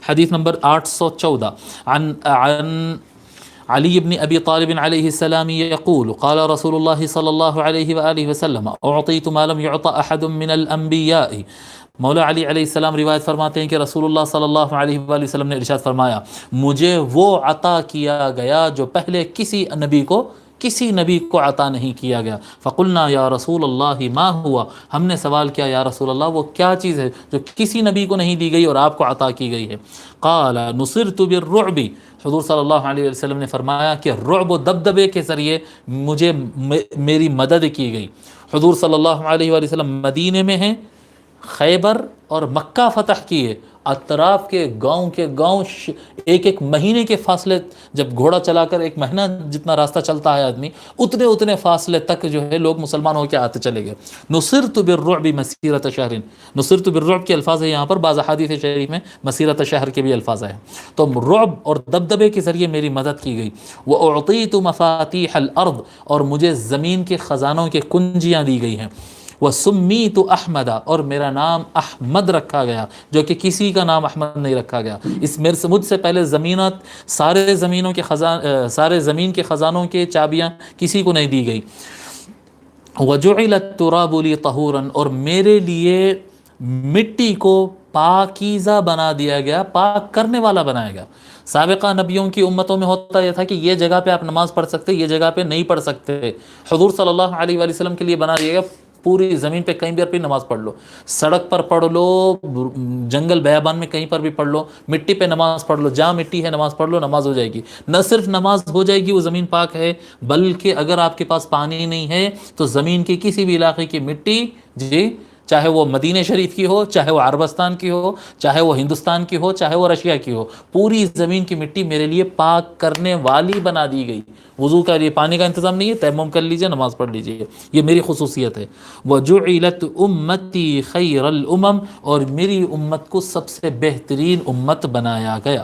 حدیث نمبر 814 عن علی بن ابی طالب علیہ السلام یقول قال رسول اللہ صلی اللہ علیہ وآلہ وسلم اعطیت ما لم يعط احد من الانبیاء. مولا علی علیہ السلام روایت فرماتے ہیں کہ رسول اللہ صلی اللہ علیہ وآلہ وسلم نے ارشاد فرمایا مجھے وہ عطا کیا گیا جو پہلے کسی نبی کو عطا نہیں کیا گیا. فقلنا یا رسول اللہ ما ہوا، ہم نے سوال کیا یا رسول اللہ وہ کیا چیز ہے جو کسی نبی کو نہیں دی گئی اور آپ کو عطا کی گئی ہے. قال نصرت بالرعب، حضور صلی اللہ علیہ وسلم نے فرمایا کہ رعب و دبدبے کے ذریعے میری مدد کی گئی. حضور صلی اللہ علیہ وآلہ وسلم مدینے میں ہیں، خیبر اور مکہ فتح کیے، اطراف کے گاؤں ایک مہینے کے فاصلے، جب گھوڑا چلا کر ایک مہینہ جتنا راستہ چلتا ہے آدمی، اتنے فاصلے تک جو ہے لوگ مسلمان ہو کے آتے چلے گئے. نصرت بالرعب مسیرۃ شہر، نصرت بالرعب کے الفاظ ہے یہاں پر، بعض احادیث شریف میں مسیرۃ شہر کے بھی الفاظ ہیں. تو رعب اور دبدبے کے ذریعے میری مدد کی گئی. واعطیت مفاتیح الارض، اور مجھے زمین کے خزانوں کے کنجیاں دی گئی ہیں. وسمیت احمد، اور میرا نام احمد رکھا گیا، جو کہ کسی کا نام احمد نہیں رکھا گیا. مجھ سے پہلے سارے زمین کے خزانوں کے چابیاں کسی کو نہیں دی گئی. وجعل التراب لی طہورا، اور میرے لیے مٹی کو پاکیزہ بنا دیا گیا، پاک کرنے والا بنایا گیا. سابقہ نبیوں کی امتوں میں ہوتا یہ تھا کہ یہ جگہ پہ آپ نماز پڑھ سکتے، یہ جگہ پہ نہیں پڑھ سکتے. حضور صلی اللہ علیہ وآلہ وسلم کے لیے بنا دیا گیا پوری زمین پہ کہیں بھی نماز پڑھ لو، سڑک پر پڑھ لو، جنگل بیابان میں کہیں پر بھی پڑھ لو، مٹی پہ نماز پڑھ لو، جہاں مٹی ہے نماز پڑھ لو، نماز ہو جائے گی. نہ صرف نماز ہو جائے گی، وہ زمین پاک ہے، بلکہ اگر آپ کے پاس پانی نہیں ہے تو زمین کے کسی بھی علاقے کی مٹی، چاہے وہ مدینہ شریف کی ہو، چاہے وہ عربستان کی ہو، چاہے وہ ہندوستان کی ہو، چاہے وہ رشیا کی ہو، پوری زمین کی مٹی میرے لیے پاک کرنے والی بنا دی گئی. وضو کا لیے پانی کا انتظام نہیں ہے، تیمم کر لیجئے، نماز پڑھ لیجئے، یہ میری خصوصیت ہے. وجعلت امتی خیر الامم، اور میری امت کو سب سے بہترین امت بنایا گیا.